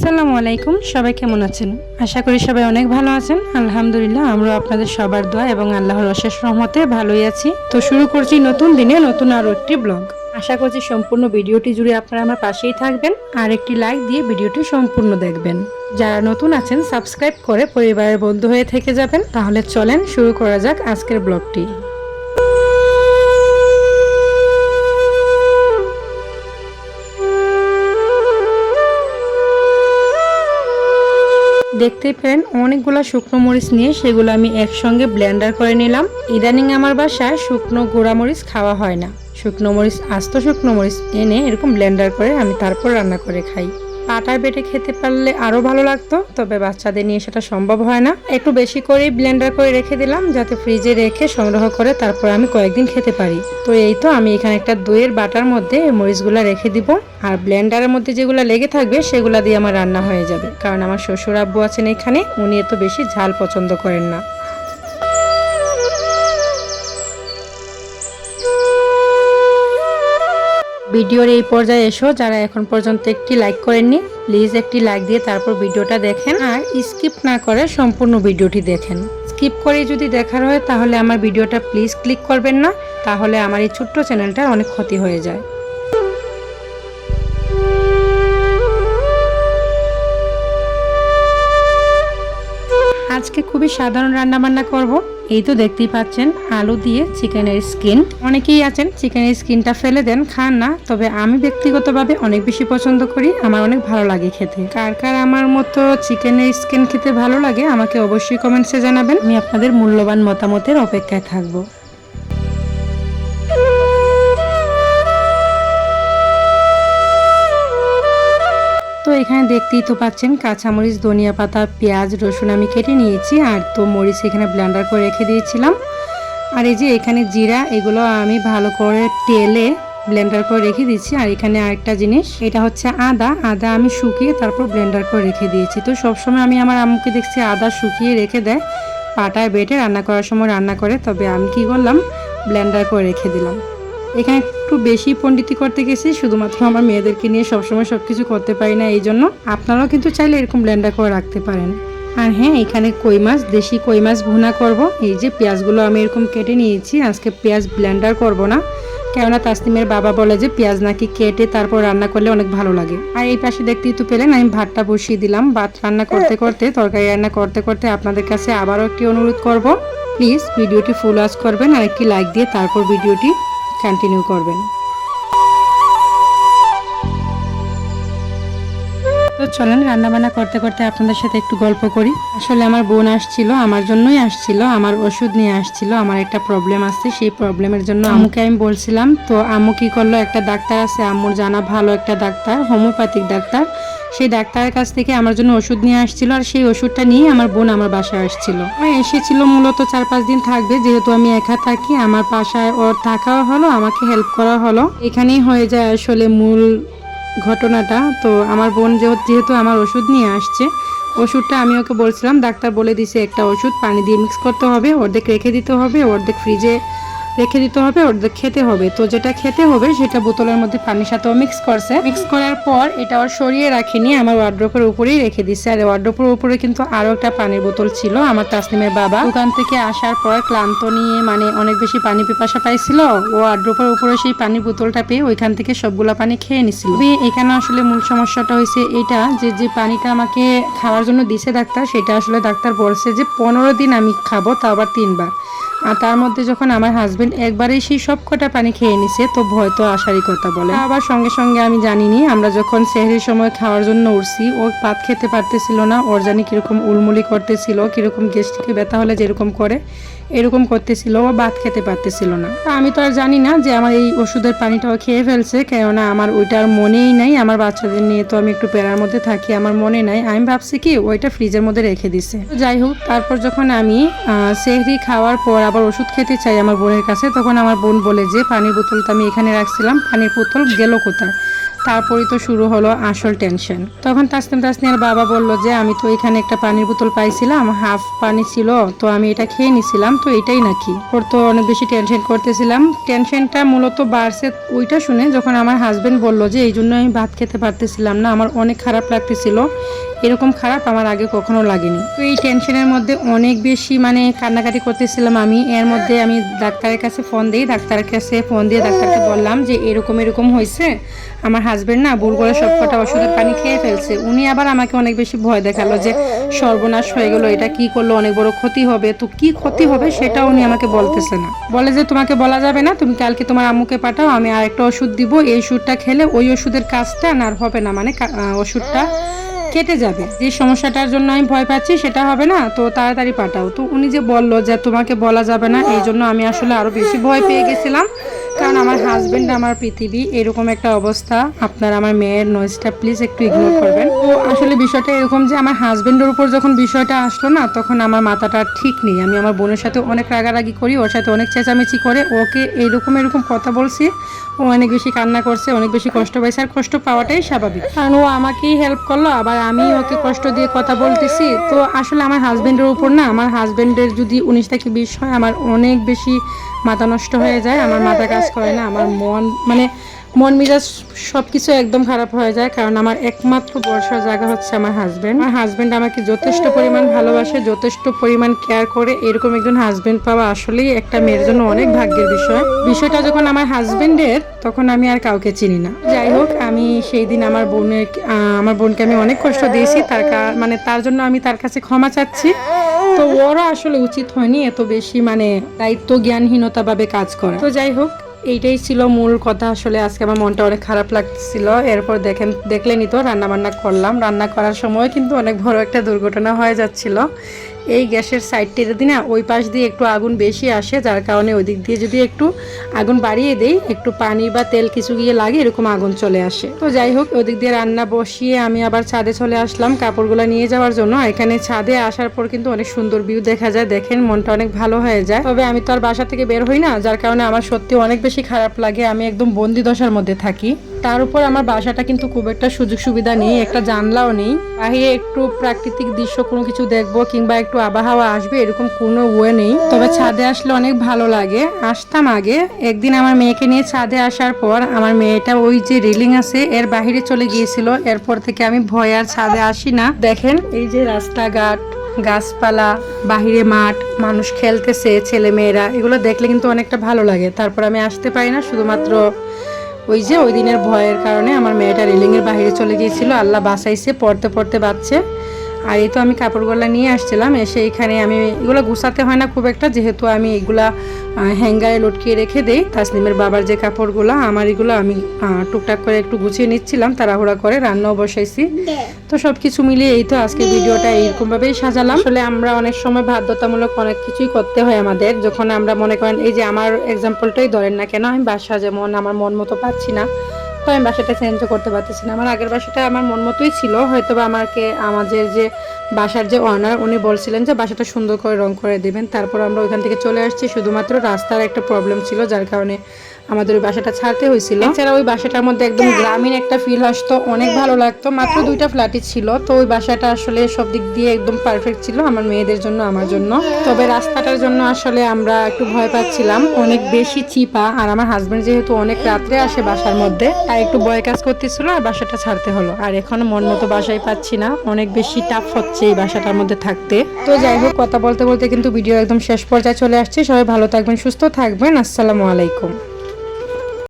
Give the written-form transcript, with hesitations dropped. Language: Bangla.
আসসালামু আলাইকুম, সবাই কেমন আছেন? আশা করি সবাই অনেক ভালো আছেন। আলহামদুলিল্লাহ, আমরা আপনাদের সবার দোয়া এবং আল্লাহর অশেষ রহমতে ভালোই আছি। তো শুরু করছি নতুন দিনে নতুন আরও একটি ব্লগ। আশা করছি সম্পূর্ণ ভিডিওটি জুড়ে আপনারা আমার পাশেই থাকবেন আর একটি লাইক দিয়ে ভিডিওটি সম্পূর্ণ দেখবেন। যারা নতুন আছেন সাবস্ক্রাইব করে পরিবারের বন্ধু হয়ে থেকে যাবেন। তাহলে চলেন শুরু করা যাক আজকের ব্লগটি। দেখতে পেলেন অনেকগুলো শুকনো মরিচ নিয়ে সেগুলো আমি একসঙ্গে ব্লেন্ডার করে নিলাম। ইদানিং আমার বাসায় শুকনো গুঁড়া মরিচ খাওয়া হয় না, শুকনো মরিচ আস্ত শুকনো মরিচ এনে এরকম ব্লেন্ডার করে আমি তারপর রান্না করে খাই। পাটায় বেটে খেতে পারলে আরো ভালো লাগতো, তবে বাচ্চাদের নিয়ে সেটা সম্ভব হয় না। একটু বেশি করেই ব্লেন্ডার করে রেখে দিলাম যাতে ফ্রিজে রেখে সংগ্রহ করে তারপর আমি কয়েকদিন খেতে পারি। তো এই তো আমি এখানে একটা দইয়ের বাটার মধ্যে মরিচগুলো রেখে দিব, আর ব্লেন্ডারের মধ্যে যেগুলো লেগে থাকবে সেগুলো দিয়ে আমার রান্না হয়ে যাবে। কারণ আমার শ্বশুর আব্বু আছেন এখানে, উনি এত বেশি ঝাল পছন্দ করেন না। ভিডিওর এই পর্যায়ে এসো যারা এখন পর্যন্ত একটি লাইক করেননি, প্লিজ একটি লাইক দিয়ে তারপর ভিডিওটা দেখেন আর স্কিপ না করে সম্পূর্ণ ভিডিওটি দেখেন। স্কিপ করে যদি দেখার হয় তাহলে আমার ভিডিওটা প্লিজ ক্লিক করবেন না, তাহলে আমার এই ছোট্ট চ্যানেলটা অনেক ক্ষতি হয়ে যায়। আজকে খুবই সাধারণ রান্না বান্না করব। এই তো দেখতেই পাচ্ছেন আলু দিয়ে চিকেনের স্কিন। অনেকেই আছেন চিকেনের স্কিনটা ফেলে দেন, খান না, তবে আমি ব্যক্তিগতভাবে অনেক বেশি পছন্দ করি, আমার অনেক ভালো লাগে খেতে। কার কার আমার মতো চিকেনের স্কিন খেতে ভালো লাগে আমাকে অবশ্যই কমেন্টসে জানাবেন, আমি আপনাদের মূল্যবান মতামতের অপেক্ষায় থাকবো। তো এখানে দেখতেই তো পাচ্ছেন কাঁচামরিচ, ধনিয়া পাতা, পেঁয়াজ, রসুন আমি কেটে নিয়েছি, আর তো মরিচ এখানে ব্লেন্ডার করে রেখে দিয়েছিলাম। আর এই যে এখানে জিরা, এগুলো আমি ভালো করে তেলে ব্লেন্ডার করে রেখে দিয়েছি। আর এখানে আরেকটা জিনিস, এটা হচ্ছে আদা আমি শুকিয়ে তারপর ব্লেন্ডার করে রেখে দিয়েছি। তো সবসময় আমি আমার আম্মুকে দেখছি আদা শুকিয়ে রেখে দেয়, পাটায় বেটে রান্না করার সময় রান্না করে, তবে আমি কি করলাম ব্লেন্ডার করে রেখে দিলাম। এখানে একটু বেশি পণ্ডিতি করতে গেছি, শুধুমাত্র আমার মেয়েদেরকে নিয়ে সবসময় সবকিছু করতে পারি না, এই জন্য আপনারাও কিন্তু চাইলে এরকম ব্লেন্ডার করে রাখতে পারেন। আর হ্যাঁ, এখানে কই মাছ, দেশি কই মাছ ভুনা করব। এই যে পেঁয়াজগুলো আমি এরকম কেটে নিয়েছি, আজকে পেঁয়াজ ব্লেন্ডার করব না, কেননা তাসনিমের বাবা বলে যে পেঁয়াজ নাকি কেটে তারপর রান্না করলে অনেক ভালো লাগে। আর এই পাশে দেখতেই তো পেলেন আমি ভাতটা বসিয়ে দিলাম। ভাত রান্না করতে করতে, তরকারি রান্না করতে করতে আপনাদের কাছে আবারও একটি অনুরোধ করব, প্লিজ ভিডিওটি ফুল ওয়াচ করবেন আর একটি লাইক দিয়ে তারপর ভিডিওটি কন্টিনিউ করবেন। তো চলেন রান্না বান্না করতে করতে আপনাদের সাথে একটু গল্প করি। আসলে আমার বোন আসছিল, আমার জন্যই আসছিল, আমার ওষুধ নিয়ে আসছিল। আমার একটা প্রবলেম আছে, সেই প্রবলেমের জন্য আম্মুকে আমি বলছিলাম। তো আম্মু কি করলো, একটা ডাক্তার আছে আম্মুর জানা ভালো একটা ডাক্তার, হোমিওপ্যাথিক ডাক্তার, সেই ডাক্তারের কাছ থেকে আমার জন্য ওষুধ নিয়ে আসছিল। আর সেই ওষুধটা নিয়ে আমার বোন আমার বাসায় আসছিল। এসেছিল মূলত 4-5 দিন থাকবে, যেহেতু আমি একা থাকি আমার বাসায়, ওর থাকাও হলো আমাকে হেল্প করা হলো। এখানেই হয়ে যায় আসলে মূল ঘটনাটা। তো আমার বোন যেহেতু আমার ওষুধ নিয়ে আসছে, ওষুধটা আমি ওকে বলছিলাম, ডাক্তার বলে দিছে একটা ওষুধ পানি দিয়ে মিক্স করতে হবে, অর্ধেক রেখে দিতে হবে, অর্ধেক ফ্রিজে রেখে দিতে হবে, অর্ধেক খেতে হবে। তো যেটা খেতে হবে সেটা বোতলের মধ্যে পানির সাথেও মিক্স করছে। মিক্স করার পর এটা ওর সরিয়ে রাখিনি, আমার ওয়ার্ড্রোপের উপরেই রেখে দিচ্ছে। আর ওয়ার্ড্রোপের উপরে কিন্তু আরো একটা পানির বোতল ছিল। আমার তাসনিমের বাবা দোকান থেকে আসার পর ক্লান্ত নিয়ে অনেক বেশি পানি পিপাসা পাইছিল, ও ওয়ার্ড্রোপের উপরে সেই পানির বোতলটা পেয়ে ওইখান থেকে সবগুলা পানি খেয়ে নিছিল। এখানে আসলে মূল সমস্যাটা হয়েছে এটা, যে পানিটা আমাকে খাওয়ার জন্য দিছে ডাক্তার, সেটা আসলে ডাক্তার বলছে যে 15 দিন আমি খাবো, তা আবার 3 বার। আর তার মধ্যে যখন আমার হাজবেন্ড একবারেই সেই সব কটা পানি খেয়ে নিছে, তো ভয় তো আসারই কথা বলে। আবার সঙ্গে সঙ্গে আমি জানিনি, আমরা যখন সেহরির সময় খাওয়ার জন্য উঠছি, ও ভাত খেতে পারতেছিল না, ওর জানি কিরকম উলমুলি করতেছিল, কিরকম গ্যাস্ট্রিকে ব্যথা হলে যেরকম করে এরকম করতেছিল, ও ভাত খেতে পারতেছিল না। আমি তো আর জানি না যে আমার এই ওষুধের পানিটাও খেয়ে ফেলছে, কেননা আমার ওইটার মনেই নাই। আমার বাচ্চাদের নিয়ে তো আমি একটু প্যারার মধ্যে থাকি, আমার মনে নাই। আমি ভাবছি কি ওইটা ফ্রিজের মধ্যে রেখে দিছে। যাই হোক, তারপর যখন আমি সেহরি খাওয়ার পর আবার ওষুধ খেতে চাই আমার বোনের কাছে, তখন আমার বোন বলে যে পানির বোতলটা আমি এখানে রাখছিলাম, পানির বোতল গেল কোথায়। তারপরই তো শুরু হলো আসল টেনশন। তখন তাসনিমের বাবা বলল যে আমি তো এখানে একটা পানির বোতল পাইছিলাম, হাফ পানি ছিল, তো আমি এটা খেয়ে নিছিলাম, তো এটাই নাকি। ওর তো অনেক বেশি টেনশন করতেছিলাম। টেনশনটা মূলত বাড়ছে ওইটা শুনে যখন আমার হাজবেন্ড বলল যে এই জন্য আমি ভাত খেতে পারতেছিলাম না, আমার অনেক খারাপ লাগতেছিল। এরকম খারাপ আমার আগে কখনো লাগেনি। তো এই টেনশনের মধ্যে অনেক বেশি মানে কান্নাকাটি করতেছিলাম আমি। এর মধ্যে আমি ডাক্তারের কাছে ফোন দিই, ডাক্তারের কাছে ফোন দিয়ে ডাক্তারকে বললাম যে এরকম হয়েছে, আমার হাজবেন্ড না ভুল করে সব কটা ওষুধের পানি খেয়ে ফেলছে। উনি আবার আমাকে অনেক বেশি ভয় দেখালো যে সর্বনাশ হয়ে গেল, এটা কি করলো, অনেক বড় ক্ষতি হবে। তো কি ক্ষতি হবে সেটা উনি আমাকে বলতেছে না, বলে যে তোমাকে বলা যাবে না, তুমি কালকে তোমার আম্মুকে পাঠাও, আমি আরেকটা ওষুধ দিব, এই ওষুধটা খেলে ওই ওষুধের কাজটা আর হবে না, মানে ওষুধটা কেটে যাবে, যে সমস্যাটার জন্য আমি ভয় পাচ্ছি সেটা হবে না, তো তাড়াতাড়ি পাঠাও। তো উনি যে বললো যে তোমাকে বলা যাবে না, এই জন্য আমি আসলে আরো বেশি ভয় পেয়ে গেছিলাম, কারণ আমার হাজবেন্ড আমার পৃথিবী, এরকম একটা অবস্থা। আপনারা আমার মেয়ের নয়েজটা প্লিজ একটু ইগনোর করবেন। তো আসলে বিষয়টা এরকম যে আমার হাজবেন্ডের উপর যখন বিষয়টা আসলো না, তখন আমার মাথাটা ঠিক নেই। আমি আমার বোনের সাথে অনেক রাগারাগি করি, ওর সাথে অনেক চেঁচামেচি করে, ওকে এরকম কথা বলছি, ও অনেক বেশি কান্না করছে, অনেক বেশি কষ্ট পাইছে। আর কষ্ট পাওয়াটাই স্বাভাবিক, কারণ ও আমাকেই হেল্প করলো, আবার আমি ওকে কষ্ট দিয়ে কথা বলতেছি। তো আসলে আমার হাজবেন্ডের উপর না, আমার হাজবেন্ডের যদি 19 থেকে 20 হয়, আমার অনেক বেশি মাথা নষ্ট হয়ে যায়, আমার মাথা কাজ করে না, আমার মন মেজাজ সব কিছু একদম খারাপ হয়ে যায়। কারণ আমার একমাত্র ভরসার জায়গা হচ্ছে আমার হাজবেন্ড। আমার হাজবেন্ড আমাকে যথেষ্ট পরিমাণ ভালোবাসে, যথেষ্ট পরিমাণ কেয়ার করে। এরকম একজন হাজবেন্ড পাওয়া আসলেই একটা মেয়ের জন্য অনেক ভাগ্যের বিষয়। বিষয়টা যখন আমার হাজবেন্ডের, তখন আমি আর কাউকে চিনি না। যাই হোক, আমি সেই দিন আমার বোনকে আমি অনেক কষ্ট দিয়েছি, তার জন্য আমি তার কাছে ক্ষমা চাচ্ছি। তো ওরা আসলে উচিত হয়নি এত বেশি মানে দায়িত্ব জ্ঞানহীনতা ভাবে কাজ করে। তো যাই হোক, এইটাই ছিল মূল কথা। আসলে আজকে আমার মনটা অনেক খারাপ লাগছিল। এরপর দেখলেনই তো রান্না বান্না করলাম। রান্না করার সময় কিন্তু অনেক বড় একটা দুর্ঘটনা হয়ে যাচ্ছিল। এই গ্যাসের সাইডটির দিন না ওই পাশ দিয়ে একটু আগুন বেশি আসে, যার কারণে ওই দিক দিয়ে যদি একটু আগুন বাড়িয়ে দেই, একটু পানি বা তেল কিছু গিয়ে লাগে, এরকম আগুন চলে আসে। তো যাই হোক, ওই দিক দিয়ে রান্না বসিয়ে আমি আবার ছাদে চলে আসলাম কাপড়গুলো নিয়ে যাওয়ার জন্য। এখানে ছাদে আসার পর কিন্তু অনেক সুন্দর ভিউ দেখা যায়, দেখেন মনটা অনেক ভালো হয়ে যায়। তবে আমি তো আর বাসা থেকে বের হই না, যার কারণে আমার সত্যি অনেক বেশি খারাপ লাগে। আমি একদম বন্দি দশার মধ্যে থাকি। তার উপর আমার বাসাটা কিন্তু খুব একটা সুযোগ সুবিধা নেই, একটা জানলাও নেই। বাহিরে একটু প্রাকৃতিক দৃশ্য কোনো কিছু দেখবো কিংবা একটু আবহাওয়া আসবে, এরকম কোনো ওয়ে নেই। তবে ছাদে আসলে অনেক ভালো লাগে। আসতাম আগে। একদিন আমার মেয়েকে নিয়ে ছাদে আসার পর আমার মেয়েটা ওই যে রেলিং আছে এর বাহিরে চলে গিয়েছিল। এরপর থেকে আমি ভয় আর ছাদে আসি না। দেখেন এই যে রাস্তাঘাট, গাছপালা, বাহিরে মাঠ, মানুষ খেলতেছে, ছেলে মেয়েরা, এগুলো দেখলে কিন্তু অনেকটা ভালো লাগে। তারপর আমি আসতে পারি না, শুধুমাত্র ওই দিনের ভয়ের কারণে আমার মেয়েটা রেলিংয়ের বাইরে চলে গিয়েছিল। আল্লাহ বাঁচাইছে, পড়তে পড়তে বাঁচছে। আর এই তো আমি কাপড়গুলো নিয়ে আসছিলাম, এসে এখানে আমি এগুলো গুছাতে হয় না খুব একটা, যেহেতু আমি এগুলা হ্যাঙ্গারে লটকিয়ে রেখে দেই। তাসলিমের বাবার যে কাপড়গুলো, আমার এগুলো আমি টুকটাক করে একটু গুছিয়ে নিচ্ছিলাম, তাড়াহুড়া করে রান্নাও বসাইছি। তো সব কিছু মিলিয়ে এই তো আজকে ভিডিওটা এইরকমভাবেই সাজালাম। আসলে আমরা অনেক সময় বাধ্যতামূলক অনেক কিছুই করতে হয় আমাদের, যখন আমরা মনে করেন, এই যে আমার এক্সাম্পলটাই ধরেন না কেন, আমি বাসা যেমন আমার মন মতো পাচ্ছি না, তো আমি বাসাটা চেঞ্জও করতে পারতেছি না। আমার আগের বাসাটা আমার মন মতোই ছিল, হয়তো বা আমাদের যে বাসার যে ওনার, উনি বলছিলেন যে বাসাটা সুন্দর করে রং করে দিবেন। তারপর আমরা ওইখান থেকে চলে আসছি, শুধুমাত্র রাস্তার একটা প্রবলেম ছিল, যার কারণে আমাদের ওই বাসাটা ছাড়তে হয়েছিল। এছাড়া ওই বাসাটার মধ্যে একদম গ্রামীণ একটা ফিল আসতো, অনেক ভালো লাগতো। মাত্র 2টা ফ্ল্যাটই ছিল, তো ওই বাসাটা আসলে সব দিক দিয়ে একদম পারফেক্ট ছিল আমার মেয়েদের জন্য, আমার জন্য। তবে রাস্তাটার জন্য আসলে আমরা একটু ভয় পাচ্ছিলাম, অনেক বেশি চিপা। আর আমার হাজবেন্ড যেহেতু অনেক রাত্রে আসে বাসার মধ্যে, তাই একটু ভয় কাজ করতেছিল, আর বাসাটা ছাড়তে হলো। আর এখনো মন মতো বাসায় পাচ্ছি না, অনেক বেশি টাফ হচ্ছে এই বাসাটার মধ্যে থাকতে। তো যাই হোক, কথা বলতে বলতে কিন্তু ভিডিও একদম শেষ পর্যায়ে চলে আসছে। সবাই ভালো থাকবেন, সুস্থ থাকবেন। আসসালামু আলাইকুম।